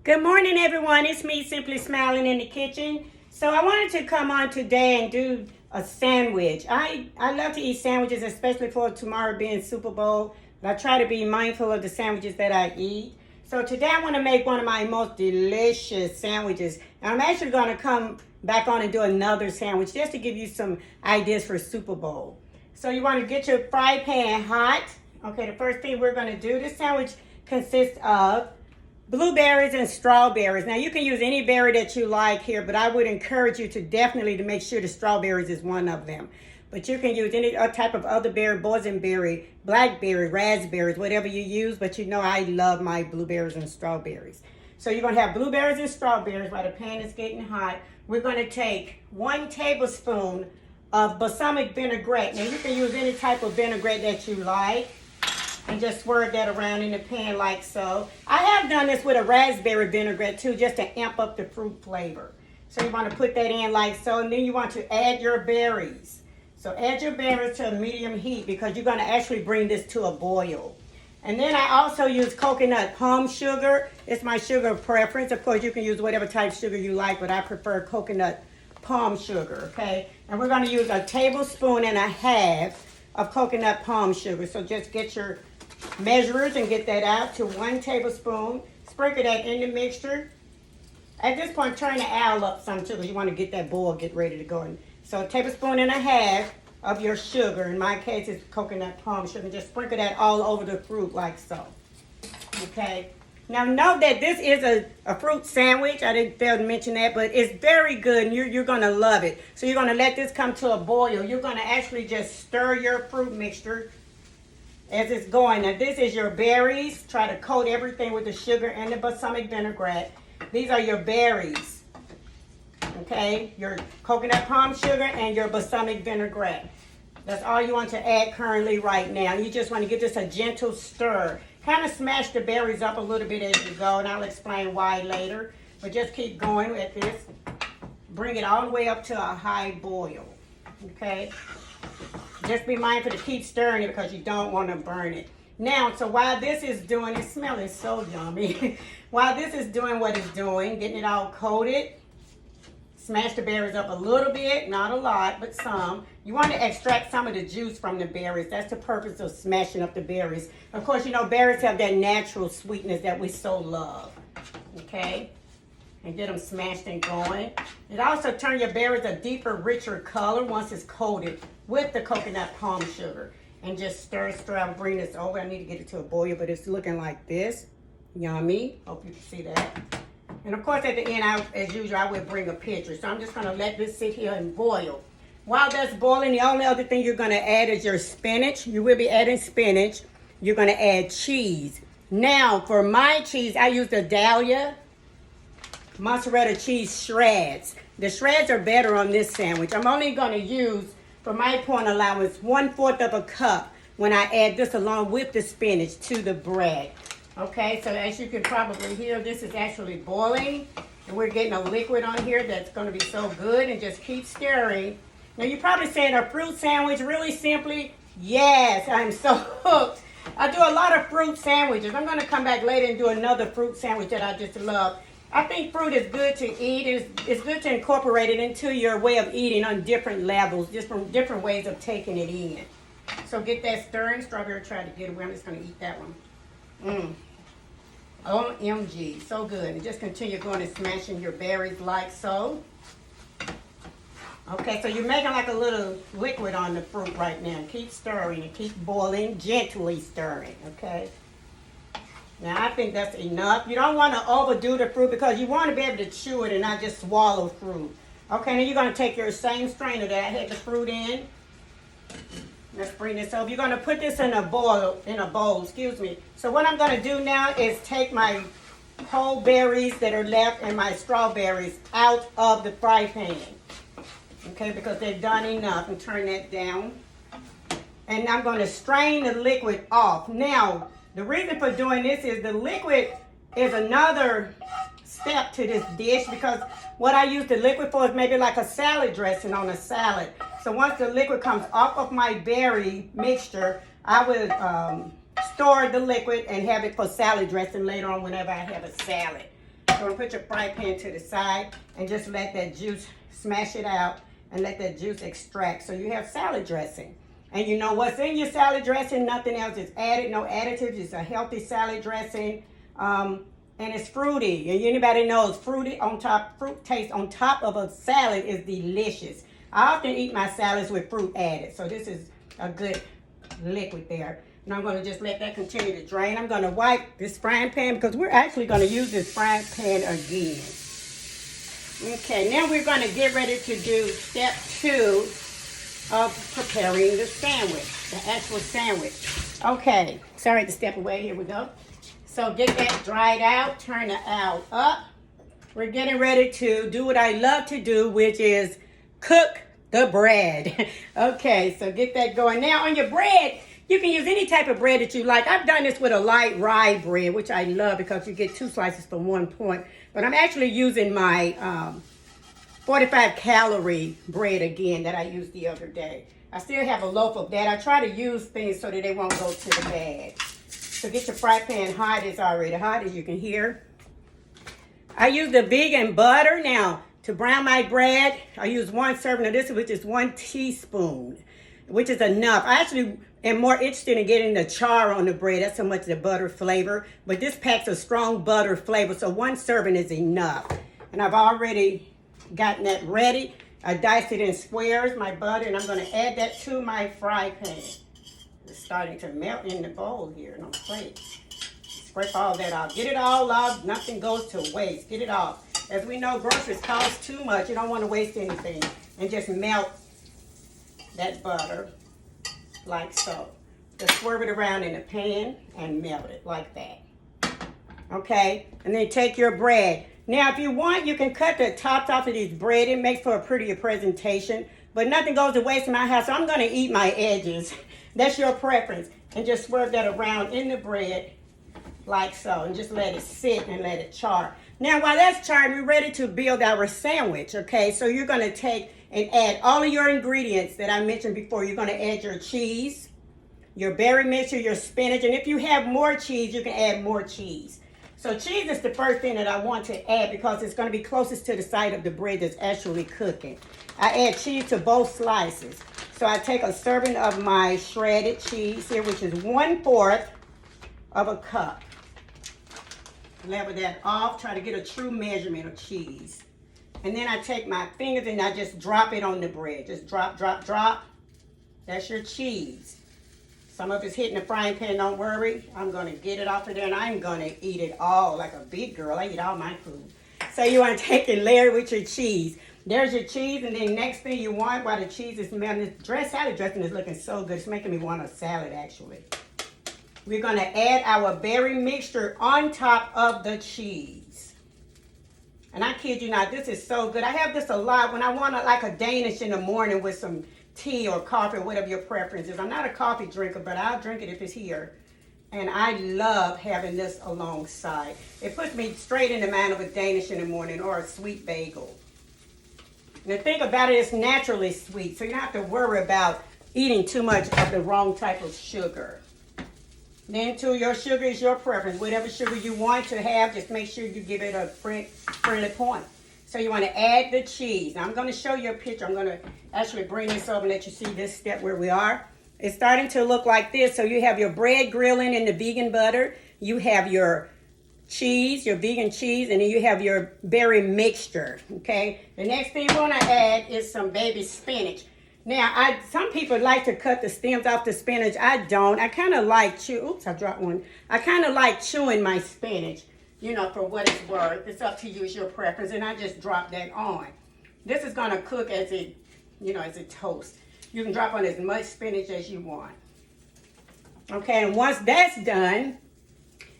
Good morning, everyone. It's me, Simply Smiling in the Kitchen. So I wanted to come on today and do a sandwich. I love to eat sandwiches, especially for tomorrow being Super Bowl. But I try to be mindful of the sandwiches that I eat. So today I want to make one of my most delicious sandwiches. And I'm actually going to come back on and do another sandwich just to give you some ideas for Super Bowl. So you want to get your fry pan hot. Okay, the first thing we're going to do, this sandwich consists of blueberries and strawberries. Now you can use any berry that you like here, but I would encourage you to definitely to make sure the strawberries is one of them. But you can use any type of other berry, boysenberry, blackberry, raspberries, whatever you use. But you know I love my blueberries and strawberries. So you're going to have blueberries and strawberries while the pan is getting hot. We're going to take 1 tablespoon of balsamic vinaigrette. Now you can use any type of vinaigrette that you like. And just swirl that around in the pan like so. I have done this with a raspberry vinaigrette too, just to amp up the fruit flavor. So you want to put that in like so, and then you want to add your berries. So add your berries to a medium heat because you're going to actually bring this to a boil. And then I also use coconut palm sugar. It's my sugar of preference. Of course, you can use whatever type of sugar you like, but I prefer coconut palm sugar, okay? And we're going to use 1.5 tablespoons of coconut palm sugar. So just get your measurers and get that out to 1 tablespoon. Sprinkle that in the mixture. At this point, turn the owl up some too, because you want to get that boil get ready to go in. So 1.5 tablespoons of your sugar. In my case, it's coconut palm sugar. Just sprinkle that all over the fruit like so. Okay. Now note that this is a fruit sandwich. I didn't fail to mention that, but it's very good and you're going to love it. So you're going to let this come to a boil. You're going to actually just stir your fruit mixture as it's going. Now this is your berries. Try to coat everything with the sugar and the balsamic vinaigrette. These are your berries. Okay, your coconut palm sugar and your balsamic vinaigrette. That's all you want to add currently right now. You just want to give this a gentle stir. Kind of smash the berries up a little bit as you go, and I'll explain why later. But just keep going with this. Bring it all the way up to a high boil. Okay. Just be mindful to keep stirring it because you don't want to burn it. Now, so while this is doing, it's smelling so yummy. While this is doing what it's doing, getting it all coated, smash the berries up a little bit, not a lot, but some. You want to extract some of the juice from the berries. That's the purpose of smashing up the berries. Of course, you know, berries have that natural sweetness that we so love. Okay? And get them smashed and going. It also turns your berries a deeper, richer color once it's coated with the coconut palm sugar. And just stir. I'll bring this over. I need to get it to a boil, but it's looking like this. Yummy. Hope you can see that. And of course, at the end, as usual, I will bring a pitcher. So I'm just going to let this sit here and boil. While that's boiling, the only other thing you're going to add is your spinach. You will be adding spinach. You're going to add cheese. Now, for my cheese, I use the Dahlia mozzarella cheese shreds. The shreds are better on this sandwich. I'm only going to use, for my point allowance, 1/4 of a cup when I add this along with the spinach to the bread. Okay, so as you can probably hear, this is actually boiling. And we're getting a liquid on here that's going to be so good. And just keep stirring. Now you're probably saying a fruit sandwich really simply. Yes, I'm so hooked. I do a lot of fruit sandwiches. I'm going to come back later and do another fruit sandwich that I just love. I think fruit is good to eat. It's good to incorporate it into your way of eating on different levels, different ways of taking it in. So get that stirring. Strawberry tried to get away. I'm just going to eat that one. OMG, so good. And just continue going and smashing your berries like so. Okay, so you're making like a little liquid on the fruit right now. Keep stirring and keep boiling, gently stirring, okay? Now, I think that's enough. You don't want to overdo the fruit because you want to be able to chew it and not just swallow fruit. Okay, now you're going to take your same strainer that I had the fruit in. Let's bring this over. You're going to put this in a bowl, So what I'm going to do now is take my whole berries that are left and my strawberries out of the fry pan. Okay, because they've done enough, and turn that down. And I'm going to strain the liquid off. Now, the reason for doing this is the liquid is another step to this dish because what I use the liquid for is maybe like a salad dressing on a salad. So once the liquid comes off of my berry mixture, I would store the liquid and have it for salad dressing later on whenever I have a salad. So put your fry pan to the side and just let that juice, smash it out and let that juice extract. So you have salad dressing. And you know what's in your salad dressing, nothing else is added, no additives. It's a healthy salad dressing. And it's fruity. And anybody knows fruity on top, fruit taste on top of a salad is delicious. I often eat my salads with fruit added. So this is a good liquid there. And I'm going to just let that continue to drain. I'm going to wipe this frying pan because we're actually going to use this frying pan again. Okay, now we're going to get ready to do step 2 of preparing the sandwich, the actual sandwich. Okay, sorry to step away. Here we go. So get that dried out, turn the owl up. We're getting ready to do what I love to do, which is cook the bread. Okay, so get that going. Now on your bread, you can use any type of bread that you like. I've done this with a light rye bread, which I love because you get 2 slices for 1 point. But I'm actually using my 45 calorie bread again that I used the other day. I still have a loaf of that. I try to use things so that they won't go to the bag. So get your fry pan hot. It's already hot, as you can hear. I use the vegan butter. Now, to brown my bread, I use 1 serving of this, which is 1 teaspoon, which is enough. I actually am more interested in getting the char on the bread. That's so much the butter flavor. But this packs a strong butter flavor, so 1 serving is enough. And I've already gotten that ready. I diced it in squares, my butter, and I'm going to add that to my fry pan. It's starting to melt in the bowl here on the plate. Scrape all that off. Get it all off. Nothing goes to waste. Get it off. As we know, groceries cost too much. You don't want to waste anything. And just melt that butter like so. Just swerve it around in the pan and melt it like that. Okay? And then take your bread. Now, if you want, you can cut the tops off of these bread. It makes for a prettier presentation. But nothing goes to waste in my house, so I'm going to eat my edges. That's your preference. And just swerve that around in the bread like so. And just let it sit and let it char. Now, while that's charring, we're ready to build our sandwich, okay? So you're going to take and add all of your ingredients that I mentioned before. You're going to add your cheese, your berry mixture, your spinach. And if you have more cheese, you can add more cheese. So cheese is the first thing that I want to add because it's going to be closest to the side of the bread that's actually cooking. I add cheese to both slices. So I take a serving of my shredded cheese here, which is 1/4 of a cup. Level that off, try to get a true measurement of cheese. And then I take my fingers and I just drop it on the bread. Just drop, drop, drop. That's your cheese. Some of it's hitting the frying pan, don't worry. I'm going to get it off of there and I'm going to eat it all like a big girl. I eat all my food. So you want to take and layer it with your cheese. There's your cheese, and then next thing you want while the cheese is melting, this salad dressing is looking so good. It's making me want a salad, actually. We're going to add our berry mixture on top of the cheese. And I kid you not, this is so good. I have this a lot when I want like a Danish in the morning with some tea or coffee or whatever your preference is. I'm not a coffee drinker, but I'll drink it if it's here. And I love having this alongside. It puts me straight in the mind of a Danish in the morning or a sweet bagel. And the thing about it, it's naturally sweet, so you don't have to worry about eating too much of the wrong type of sugar. Then too, your sugar is your preference. Whatever sugar you want to have, just make sure you give it a friendly point. So you want to add the cheese. Now I'm going to show you a picture. I'm going to actually bring this over and let you see this step where we are. It's starting to look like this. So you have your bread grilling in the vegan butter. You have your cheese, your vegan cheese, and then you have your berry mixture, okay? The next thing you want to add is some baby spinach. Now, some people like to cut the stems off the spinach. I don't. I kind of like oops, I dropped one. I kind of like chewing my spinach, you know, for what it's worth. It's up to you, it's your preference, and I just drop that on. This is going to cook as it, you know, as it toasts. You can drop on as much spinach as you want. Okay, and once that's done,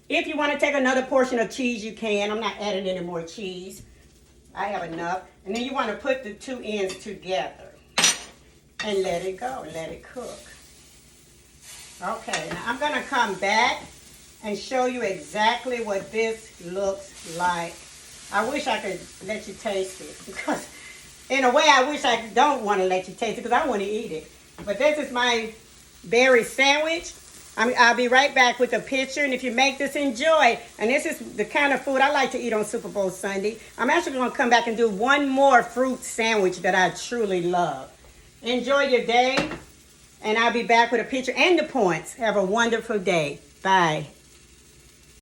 if you want to take another portion of cheese, you can. I'm not adding any more cheese. I have enough. And then you want to put the two ends together and let it go and let it cook. Okay, now I'm going to come back and show you exactly what this looks like. I wish I could let you taste it because in a way I wish I don't want to let you taste it because I want to eat it. But this is my berry sandwich. I'll be right back with a picture. And if you make this, enjoy. And this is the kind of food I like to eat on Super Bowl Sunday. I'm actually going to come back and do one more fruit sandwich that I truly love. Enjoy your day. And I'll be back with a picture and the points. Have a wonderful day. Bye.